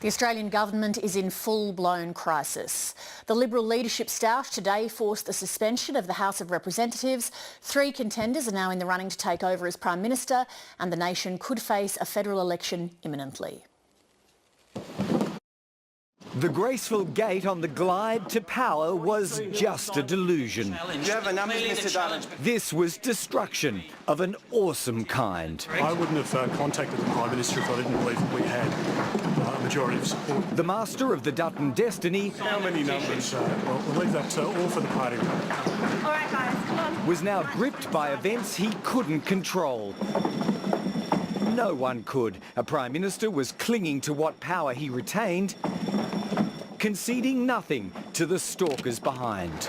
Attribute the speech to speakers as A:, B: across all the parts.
A: The Australian government is in full-blown crisis. The Liberal leadership stoush today forced the suspension of the House of Representatives. 3 contenders are now in the running to take over as Prime Minister, and the nation could face a federal election imminently.
B: The graceful gait on the glide to power was just a delusion.
C: Do you have a number, Mr. Dutton?
B: This was destruction of an awesome kind.
D: I wouldn't have contacted the Prime Minister if I didn't believe that we had a majority of support.
B: The master of the Dutton destiny...
D: How many numbers? Well, we'll leave that all for the party.
E: All right, guys, come on.
B: ...was now gripped by events he couldn't control. No one could. A Prime Minister was clinging to what power he retained, conceding nothing to the stalkers behind.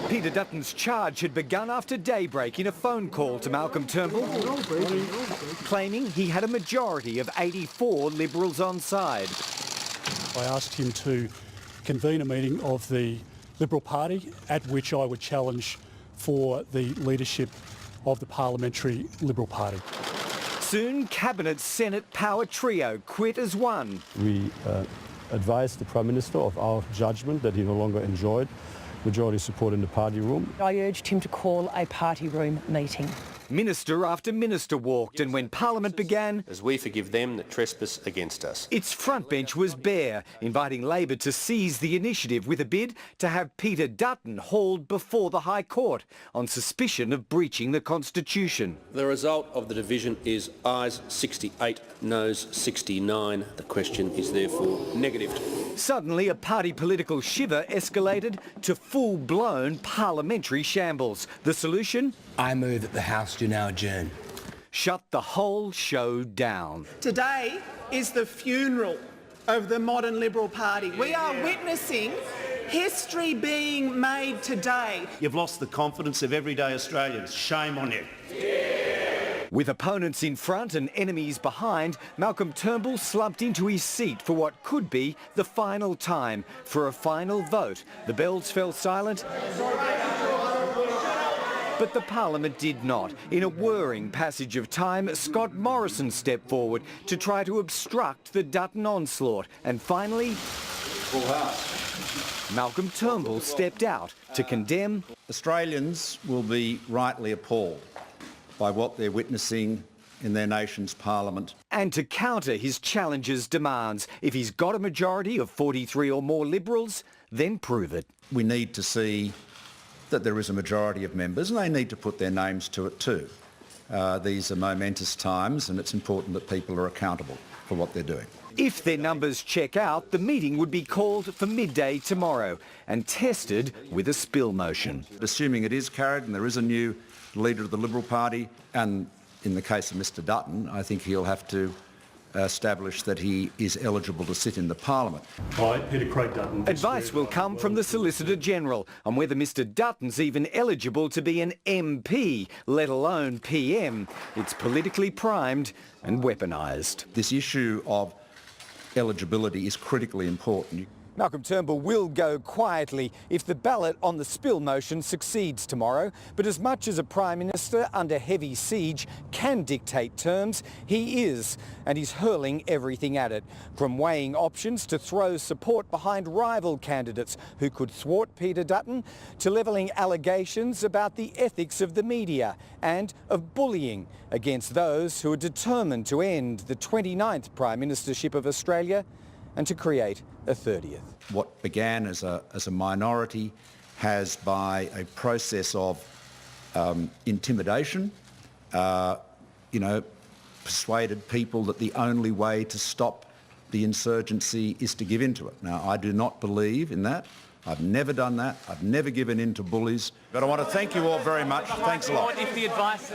B: Peter Dutton's charge had begun after daybreak in a phone call to Malcolm Turnbull, claiming he had a majority of 84 Liberals on side.
D: I asked him to convene a meeting of the Liberal Party at which I would challenge for the leadership of the Parliamentary Liberal Party.
B: Soon, Cabinet Senate power trio quit as one.
F: We advised the Prime Minister of our judgment that he no longer enjoyed majority support in the party room.
G: I urged him to call a party room meeting.
B: Minister after minister walked, and when Parliament began...
C: As we forgive them that trespass against us.
B: Its front bench was bare, inviting Labor to seize the initiative with a bid to have Peter Dutton hauled before the High Court on suspicion of breaching the Constitution.
H: The result of the division is ayes 68, noes 69. The question is therefore negatived.
B: Suddenly, a party political shiver escalated to full-blown parliamentary shambles. The solution?
I: I move that the House do now adjourn.
B: Shut the whole show down.
J: Today is the funeral of the modern Liberal Party. We are witnessing history being made today.
K: You've lost the confidence of everyday Australians. Shame on you.
B: With opponents in front and enemies behind, Malcolm Turnbull slumped into his seat for what could be the final time for a final vote. The bells fell silent, but the Parliament did not. In a whirring passage of time, Scott Morrison stepped forward to try to obstruct the Dutton onslaught. And finally, Malcolm Turnbull stepped out to condemn.
L: Australians will be rightly appalled by what they're witnessing in their nation's parliament.
B: And to counter his challenger's demands, if he's got a majority of 43 or more Liberals, then prove it.
L: We need to see that there is a majority of members, and they need to put their names to it too. These are momentous times, and it's important that people are accountable for what they're doing.
B: If their numbers check out, the meeting would be called for midday tomorrow and tested with a spill motion.
L: Assuming it is carried and there is a new leader of the Liberal Party, and in the case of Mr Dutton, I think he'll have to establish that he is eligible to sit in the Parliament.
D: I, Peter Craig Dutton.
B: Advice will come from the Solicitor General on whether Mr Dutton's even eligible to be an MP, let alone PM. It's politically primed and weaponised.
L: This issue of eligibility is critically important.
B: Malcolm Turnbull will go quietly if the ballot on the spill motion succeeds tomorrow, but as much as a Prime Minister under heavy siege can dictate terms, he is, and he's hurling everything at it, from weighing options to throw support behind rival candidates who could thwart Peter Dutton, to levelling allegations about the ethics of the media and of bullying against those who are determined to end the 29th Prime Ministership of Australia and to create a 30th.
L: What began as a minority has, by a process of intimidation, persuaded people that the only way to stop the insurgency is to give in to it. Now, I do not believe in that. I've never done that. I've never given in to bullies. But I want to thank you all very much. Thanks a lot.
M: If the advice